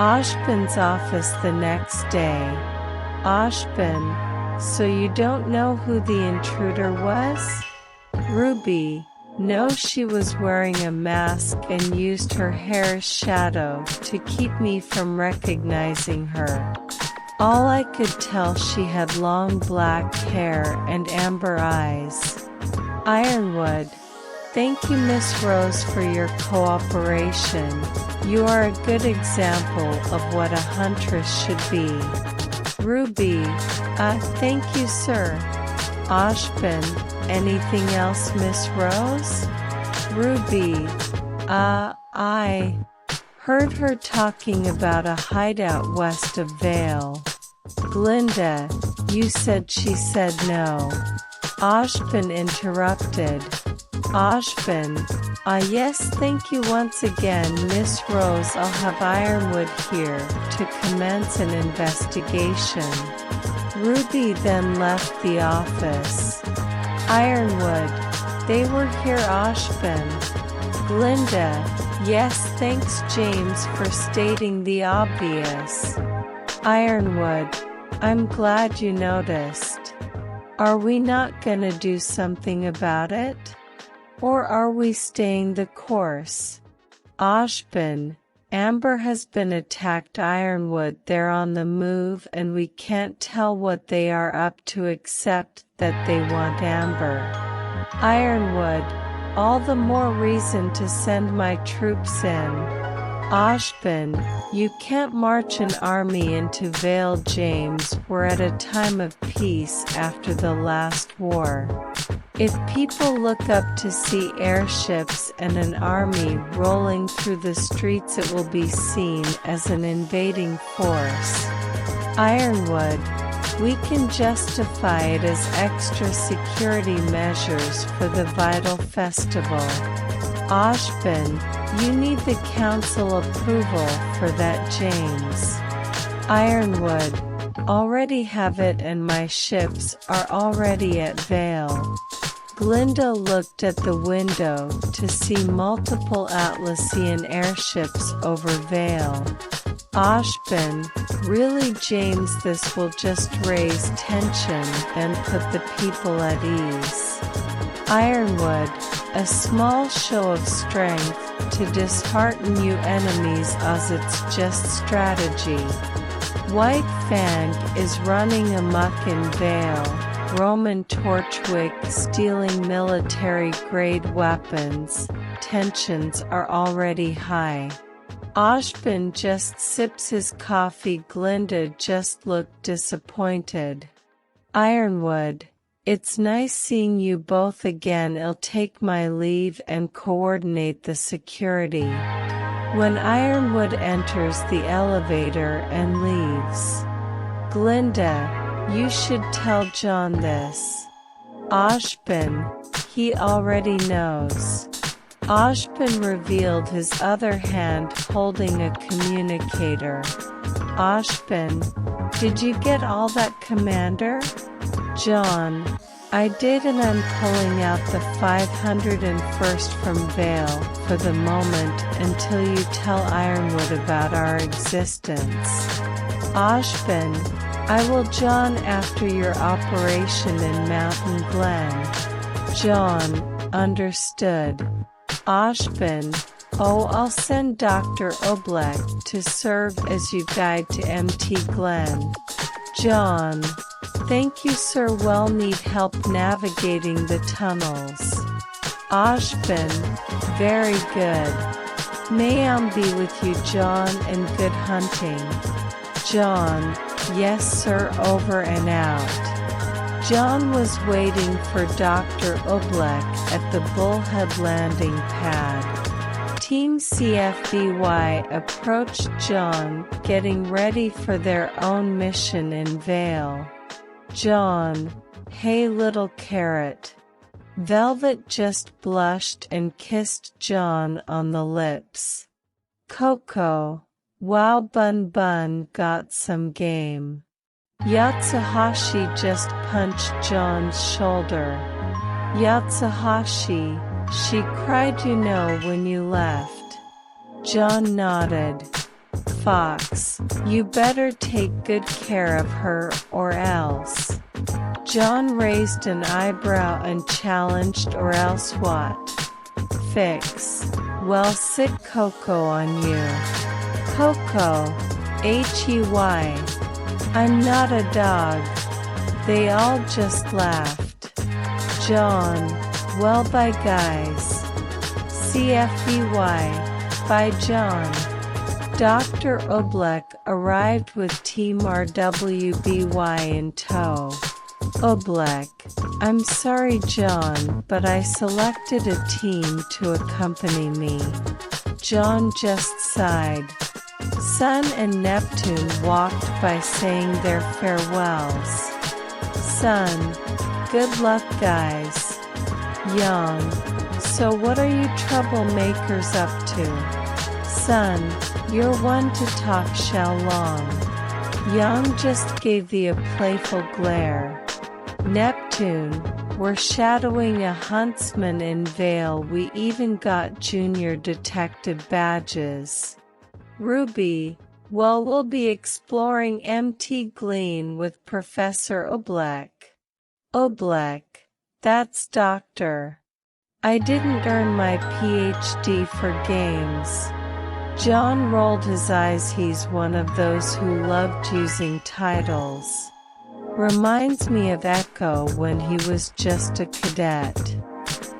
Ashbin's office the next day. Ashbin, so you don't know who the intruder was? Ruby, no, she was wearing a mask and used her hair's shadow to keep me from recognizing her. All I could tell she had long black hair and amber eyes. Ironwood, thank you Miss Rose for your cooperation. You are a good example of what a huntress should be. Ruby, thank you sir. Ashbin, anything else Miss Rose? Ruby, I heard her talking about a hideout west of Vale. Glinda, you said she said no. Ashbin interrupted. Ashbin, yes thank you once again Miss Rose. I'll have Ironwood here to commence an investigation. Ruby then left the office. Ironwood, they were here Ashbin. Glinda, yes thanks James for stating the obvious. Ironwood, I'm glad you noticed. Are we not gonna do something about it? Or are we staying the course? Ashbin, Amber has been attacked. Ironwood, they're on the move and we can't tell what they are up to except that they want Amber. Ironwood, all the more reason to send my troops in. Ashbin, you can't march an army into Vale James. We're at a time of peace after the last war. If people look up to see airships and an army rolling through the streets, it will be seen as an invading force. Ironwood, we can justify it as extra security measures for the vital festival. Ashbin, you need the council approval for that James. Ironwood, already have it and my ships are already at Vale. Glinda looked at the window to see multiple Atlassian airships over Vale. Ashbin, really James, this will just raise tension and put the people at ease. Ironwood, a small show of strength to dishearten you enemies as it's just strategy. White Fang is running amok in Vale. Roman Torchwick stealing military-grade weapons. Tensions are already high. Ashbin just sips his coffee. Glinda just looked disappointed. Ironwood, it's nice seeing you both again. I'll take my leave and coordinate the security. When Ironwood enters the elevator and leaves. Glinda, you should tell John this. Ashbin, he already knows. Ashbin revealed his other hand holding a communicator. Ashbin, did you get all that, Commander? John, I did, and I'm pulling out the 501st from Vale for the moment until you tell Ironwood about our existence. Ashbin, I will, John, after your operation in Mountain Glen. John, understood. Ashbin, oh, I'll send Dr. Oblek to serve as your guide to MT Glen. John, thank you sir, we'll need help navigating the tunnels. Ashbin, very good. May I be with you John, and good hunting. John, yes sir, over and out. John was waiting for Dr. Oblek at the Bullhead landing pad. Team CFBY approached John, getting ready for their own mission in Vale. John, hey little carrot. Velvet just blushed and kissed John on the lips. Coco, wow, Bun Bun got some game. Yatsuhashi just punched John's shoulder. Yatsuhashi, she cried, you know, when you left. John nodded. Fox, you better take good care of her or else. Jaune raised an eyebrow and challenged, or else what? Fix. Well, sit Coco on you. Coco. Hey. I'm not a dog. They all just laughed. Jaune. Well, bye guys. CFBY. Bye Jaune. Dr. Oblek arrived with Team RWBY in tow. Oblek. I'm sorry Jaune, but I selected a team to accompany me. Jaune just sighed. Sun and Neptune walked by saying their farewells. Sun. Good luck guys. Yang. So what are you troublemakers up to? Sun. You're one to talk shall long. Yang just gave thee a playful glare. Neptune. We're shadowing a huntsman in Vale. We even got junior detective badges. Ruby. Well, we'll be exploring MT Glen with Professor Oblek. Oblek. That's doctor. I didn't earn my PhD for games. Jaune rolled his eyes. He's one of those who loved using titles. Reminds me of Echo when he was just a cadet.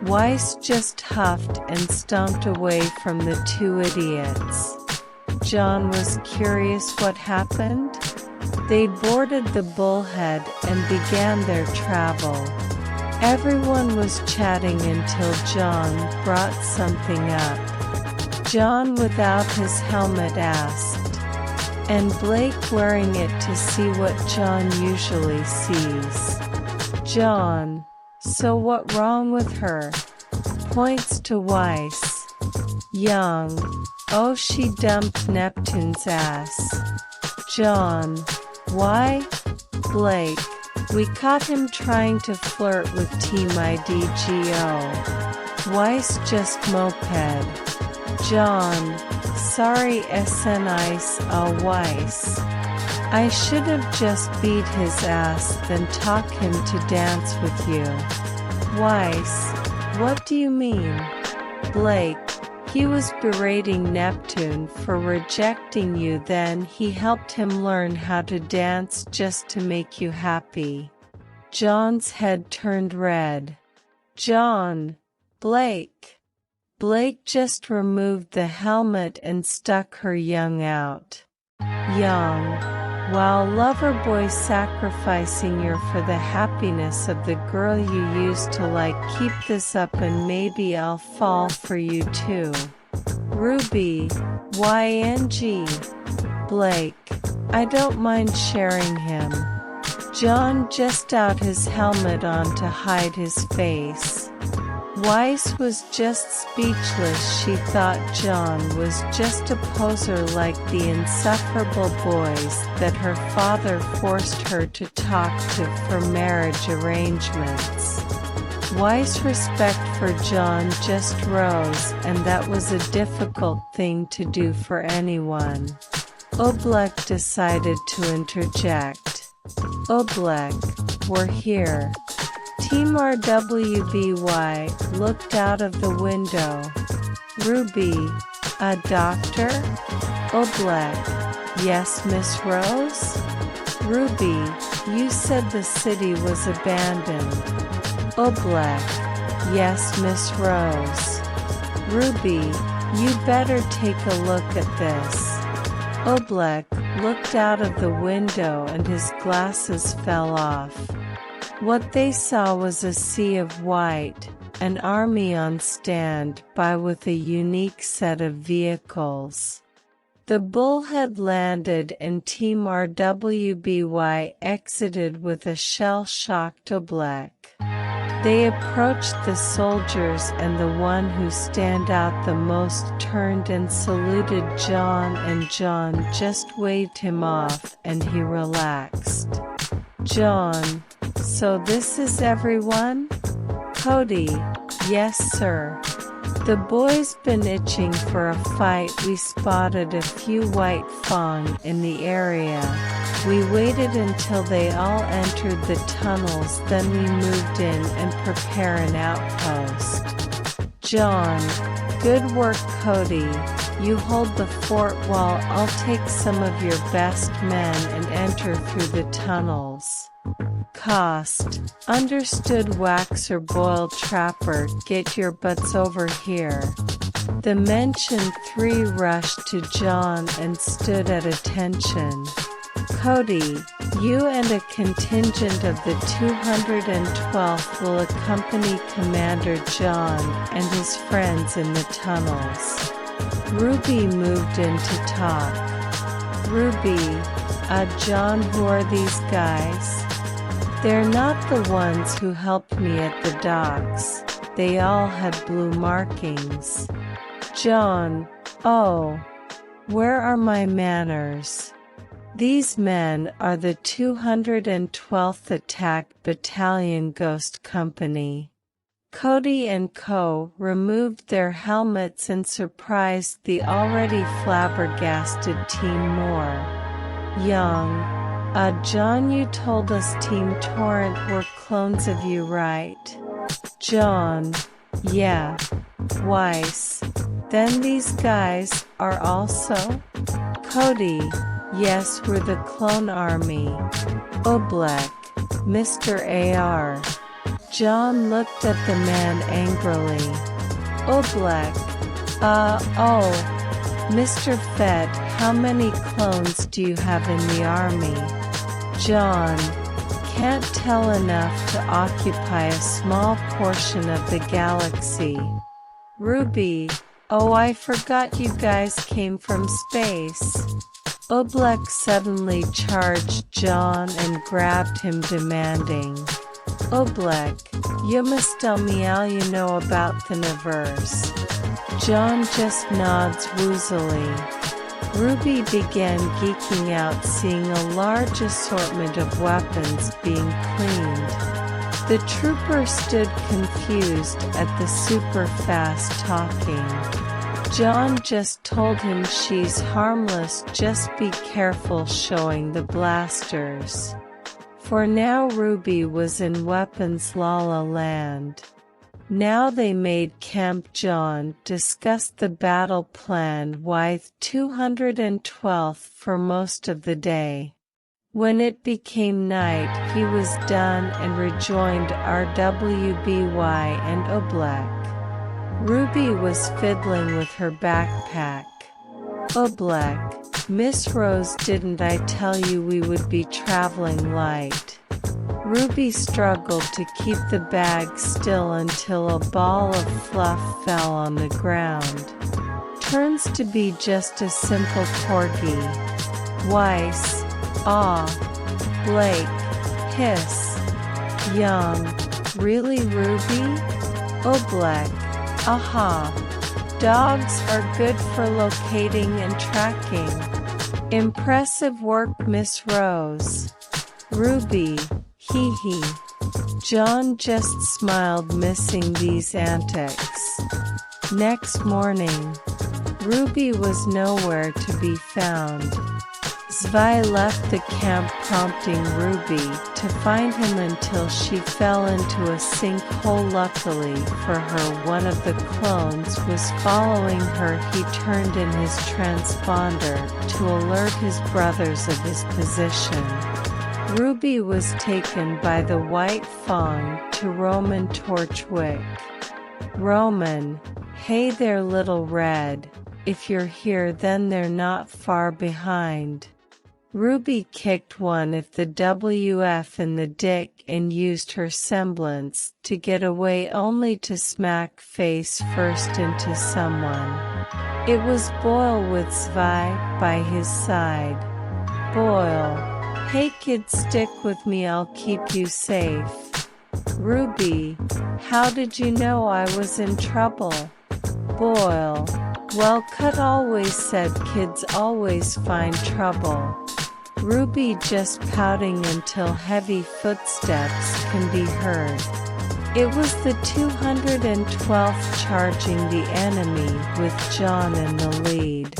Weiss just huffed and stomped away from the two idiots. Jaune was curious what happened. They boarded the Bullhead and began their travel. Everyone was chatting until Jaune brought something up. Jaune without his helmet asked, and Blake wearing it to see what Jaune usually sees. Jaune. So what wrong with her? Points to Weiss. Young. Oh, she dumped Neptune's ass. Jaune. Why? Blake. We caught him trying to flirt with Team IDGO. Weiss just moped. Jaune. Sorry SNIs Weiss. I should have just beat his ass then talk him to dance with you. Weiss. What do you mean? Blake. He was berating Neptune for rejecting you, then he helped him learn how to dance just to make you happy. Jaune's head turned red. Jaune. Blake. Blake just removed the helmet and stuck her Young out. Young. Wow, lover boy sacrificing you for the happiness of the girl you used to like. Keep this up and maybe I'll fall for you too. Ruby. YNG. Blake. I don't mind sharing him. Jaune just out his helmet on to hide his face. Weiss was just speechless. She thought Jaune was just a poser like the insufferable boys that her father forced her to talk to for marriage arrangements. Weiss' respect for Jaune just rose, and that was a difficult thing to do for anyone. Oblek decided to interject. Oblek, we're here. Team RWBY looked out of the window. Ruby. A doctor? Oblek. Yes, Miss Rose? Ruby. You said the city was abandoned. Oblek. Yes, Miss Rose. Ruby. You better take a look at this. Oblek looked out of the window and his glasses fell off. What they saw was a sea of white, an army on standby with a unique set of vehicles. The Bullhead landed and Team RWBY exited with a shell-shocked Oblek. They approached the soldiers and the one who stand out the most turned and saluted Jaune, and Jaune just waved him off and he relaxed. Jaune. So this is everyone? Cody. Yes sir. The boys been itching for a fight. We spotted a few white fawn in the area. We waited until they all entered the tunnels, then we moved in and prepare an outpost. Jaune, good work Cody. You hold the fort while I'll take some of your best men and enter through the tunnels. Cost, understood Waxer Boiled Trapper, get your butts over here. The mentioned three rushed to Jaune and stood at attention. Cody, you and a contingent of the 212th will accompany Commander Jaune and his friends in the tunnels. Ruby moved in to talk. Ruby, Jaune, who are these guys? They're not the ones who helped me at the docks. They all had blue markings. Jaune, oh, where are my manners? These men are the 212th Attack Battalion Ghost Company. Cody and Co. removed their helmets and surprised the already flabbergasted team more. Young, Jaune, you told us Team Torrent were clones of you, right? Jaune, yeah. Weiss, then these guys are also? Cody, yes, we're the clone army. Oblek, Mr. AR. Jaune looked at the man angrily. Oblek, oh. Mr. Fett, how many clones do you have in the army? Jaune, can't tell enough to occupy a small portion of the galaxy. Ruby, oh, I forgot you guys came from space. Oblek suddenly charged Jaune and grabbed him, demanding, Oblek, you must tell me all you know about the universe. Jaune just nods woozily. Ruby began geeking out, seeing a large assortment of weapons being cleaned. The trooper stood confused at the super fast talking. Jaune just told him she's harmless, just be careful showing the blasters. For now Ruby was in Weapons La La Land. Now they made camp. Jaune discussed the battle plan with 212th for most of the day. When it became night, he was done and rejoined RWBY and Oblek. Ruby was fiddling with her backpack. Oblek, Miss Rose, didn't I tell you we would be traveling light? Ruby struggled to keep the bag still until a ball of fluff fell on the ground. Turns to be just a simple corgi. Weiss, aw. Blake, hiss. Young, really Ruby? Oblek, aha. Dogs are good for locating and tracking. Impressive work, Miss Rose. Ruby, hee hee. Jaune just smiled, missing these antics. Next morning, Ruby was nowhere to be found. Zwei left the camp, prompting Ruby to find him until she fell into a sinkhole. Luckily for her, one of the clones was following her. He turned in his transponder to alert his brothers of his position. Ruby was taken by the White Fawn to Roman Torchwick. Roman, hey there, Little Red. If you're here, then they're not far behind. Ruby kicked one of the WF in the dick and used her semblance to get away, only to smack face first into someone. It was Boyle with Zwei by his side. Boyle, hey kid, stick with me, I'll keep you safe. Ruby, how did you know I was in trouble? Boyle, well, Cut always said kids always find trouble. Ruby just pouting until heavy footsteps can be heard. It was the 212th charging the enemy with Jaune in the lead.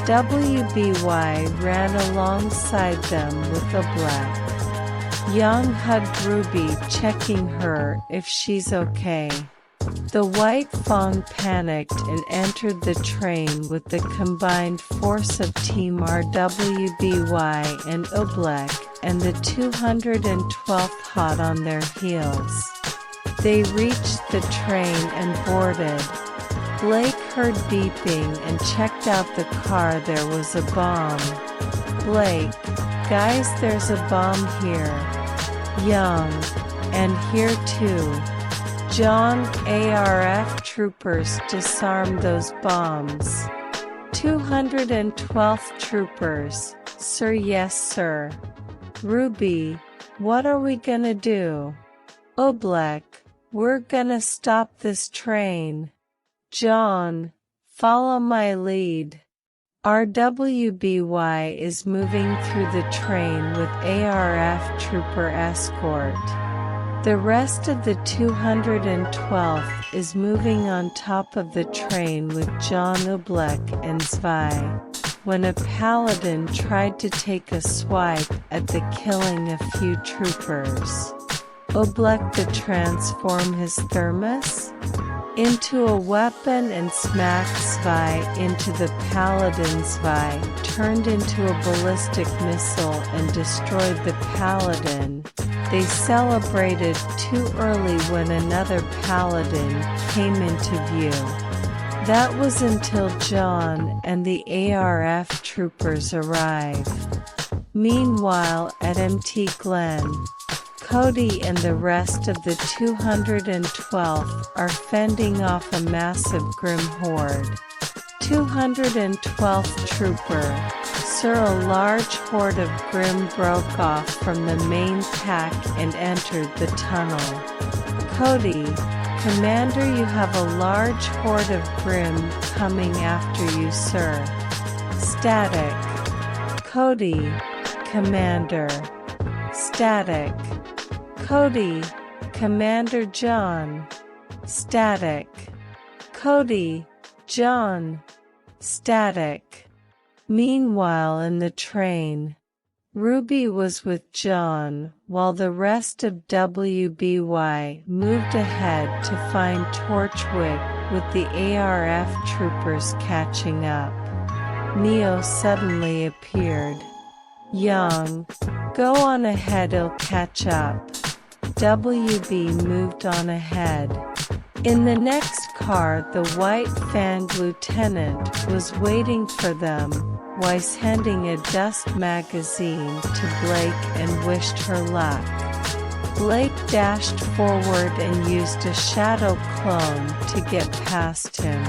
WBY ran alongside them with Oblek. Yang hugged Ruby, checking her if she's okay. The White Fang panicked and entered the train with the combined force of Team RWBY and Oblek, and the 212th hot on their heels. They reached the train and boarded. Blake heard beeping and checked out the car. There was a bomb. Blake, guys, there's a bomb here. Young, and here too. Jaune, ARF troopers disarmed those bombs. 212th troopers, sir. Yes, sir. Ruby, what are we gonna do? Oblek, we're gonna stop this train. Jaune, follow my lead. RWBY is moving through the train with ARF trooper escort. The rest of the 212th is moving on top of the train with Jaune, Oblek and Zwei, when a paladin tried to take a swipe at the killing a few troopers. Oblek to transform his thermos into a weapon and smacked Zwei into the paladin. Zwei turned into a ballistic missile and destroyed the paladin. They celebrated too early when another paladin came into view. That was until Jaune and the ARF troopers arrive. Meanwhile, at MT Glen, Cody and the rest of the 212th are fending off a massive Grimm horde. 212th trooper, sir. A large horde of Grimm broke off from the main pack and entered the tunnel. Cody, Commander, you have a large horde of Grimm coming after you, sir. Static. Cody, Commander. Static. Cody, Commander. Jaune. Static. Cody, Jaune. Static. Meanwhile, in the train, Ruby was with Jaune, while the rest of WBY moved ahead to find Torchwick with the ARF troopers catching up. Neo suddenly appeared. Young, go on ahead, he'll catch up. WB moved on ahead. In the next car, the White Fanged lieutenant was waiting for them, Weiss handing a dust magazine to Blake and wished her luck. Blake dashed forward and used a shadow clone to get past him.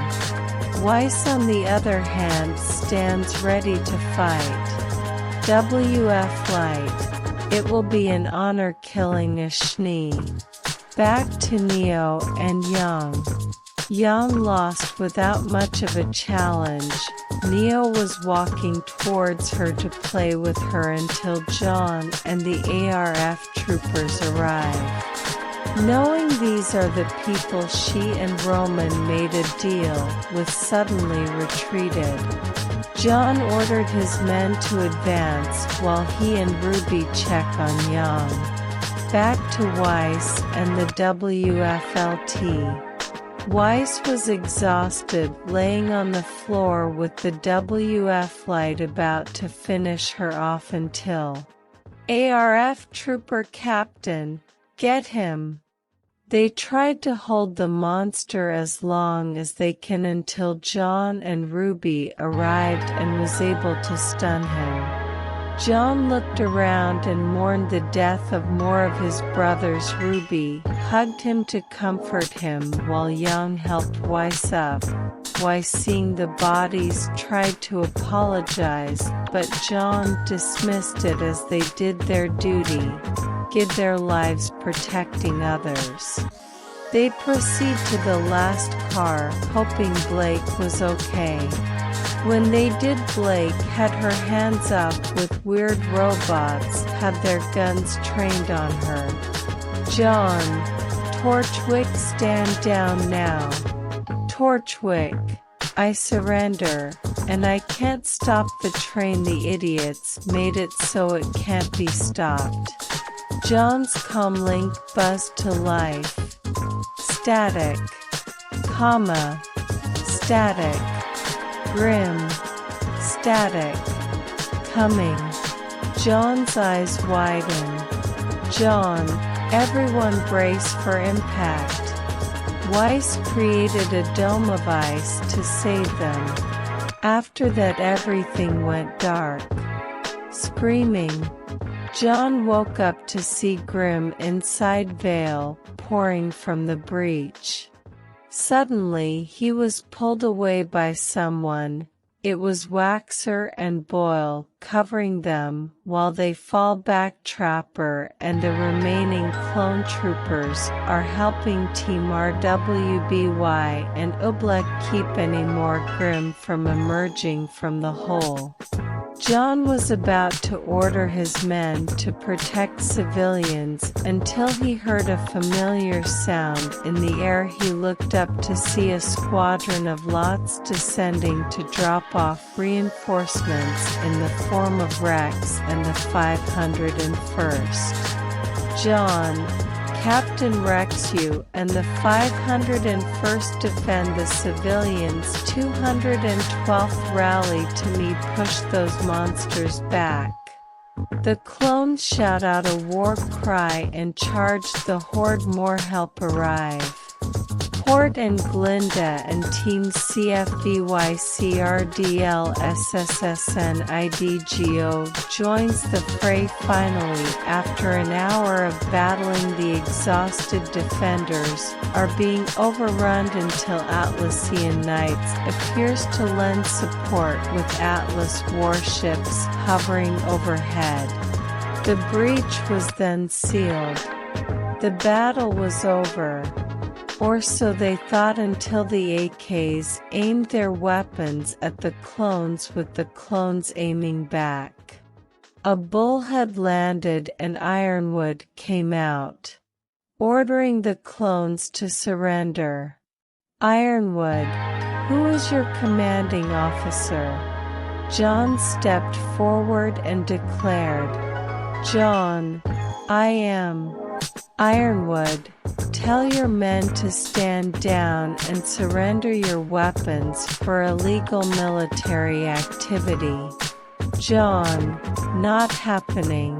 Weiss, on the other hand, stands ready to fight. WF Light, it will be an honor killing a Schnee. Back to Neo and Young. Young lost without much of a challenge. Neo was walking towards her to play with her until Jaune and the ARF troopers arrived. Knowing these are the people she and Roman made a deal with, suddenly retreated. Jaune ordered his men to advance while he and Ruby check on Young. Back to Weiss and the WFLT. Weiss was exhausted, laying on the floor with the WF Light about to finish her off until ARF Trooper Captain, get him. They tried to hold the monster as long as they can until Jaune and Ruby arrived and was able to stun him. Jaune looked around and mourned the death of more of his brothers. Ruby hugged him to comfort him while Young helped Weiss up. Weiss, seeing the bodies, tried to apologize, but Jaune dismissed it as they did their duty, give their lives protecting others. They proceed to the last car, hoping Blake was okay. When they did, Blake had her hands up with weird robots, had their guns trained on her. Jaune, Torchwick, stand down now. Torchwick, I surrender, and I can't stop the train. The idiots made it so it can't be stopped. Jaune's comlink buzzed to life. Static, comma, static, Grimm, static, coming. Jaune's eyes widen. Jaune, everyone brace for impact. Weiss created a dome of ice to save them. After that everything went dark. Screaming, Jaune woke up to see Grimm inside Vale, pouring from the breach. Suddenly he was pulled away by someone. It was Waxer and Boyle covering them while they fall back. Trapper and the remaining clone troopers are helping Team RWBY and Oobleck keep any more Grimm from emerging from the hole. Jaune was about to order his men to protect civilians until he heard a familiar sound in the air. He looked up to see a squadron of lots descending to drop off reinforcements in the form of Rex and the 501st. Jaune, Captain Rexu and the 501st defend the civilians. 212th rally to me, push those monsters back. The clones shout out a war cry and charge the horde. More help arrive. Port and Glinda and Team CFVYCRDL SSSN IDGO joins the fray finally. After an hour of battling, the exhausted defenders are being overrun until Atlassian Knights appears to lend support with Atlas warships hovering overhead. The breach was then sealed. The battle was over. Or so they thought, until the AKs aimed their weapons at the clones, with the clones aiming back. A bullhead landed and Ironwood came out, ordering the clones to surrender. Ironwood, who is your commanding officer? Jaune stepped forward and declared, Jaune, I am. Ironwood, tell your men to stand down and surrender your weapons for illegal military activity. Jaune, not happening.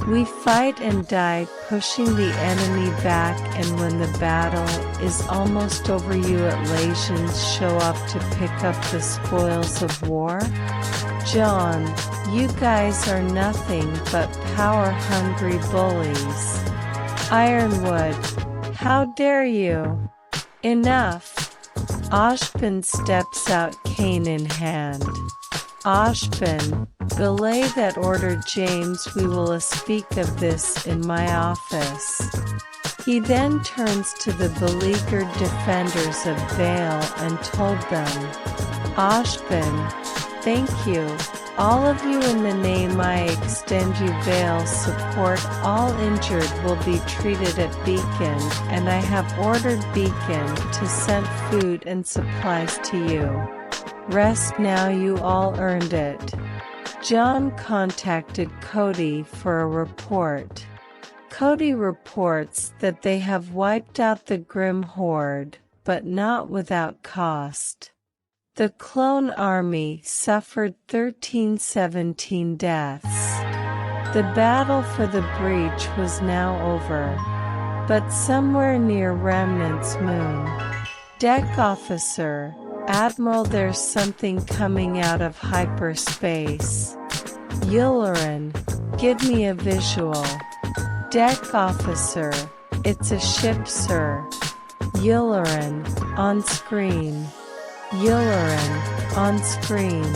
We fight and die pushing the enemy back, and when the battle is almost over, you Atlassians show up to pick up the spoils of war? Jaune, you guys are nothing but power-hungry bullies. Ironwood, how dare you? Enough. Oshpin steps out, cane in hand. Oshpin, belay that order. James, we will speak of this in my office. He then turns to the beleaguered defenders of Vale and told them, Oshpin, thank you. All of you, in the name I extend you Vale support. All injured will be treated at Beacon, and I have ordered Beacon to send food and supplies to you. Rest now, you all earned it. Jaune contacted Cody for a report. Cody reports that they have wiped out the Grimm horde, but not without cost. The clone army suffered 1317 deaths. The battle for the breach was now over, but somewhere near Remnant's moon. Deck officer, Admiral, there's something coming out of hyperspace. Yularen, give me a visual. Deck officer, it's a ship, sir. Yularen, on screen. Yularen, on screen.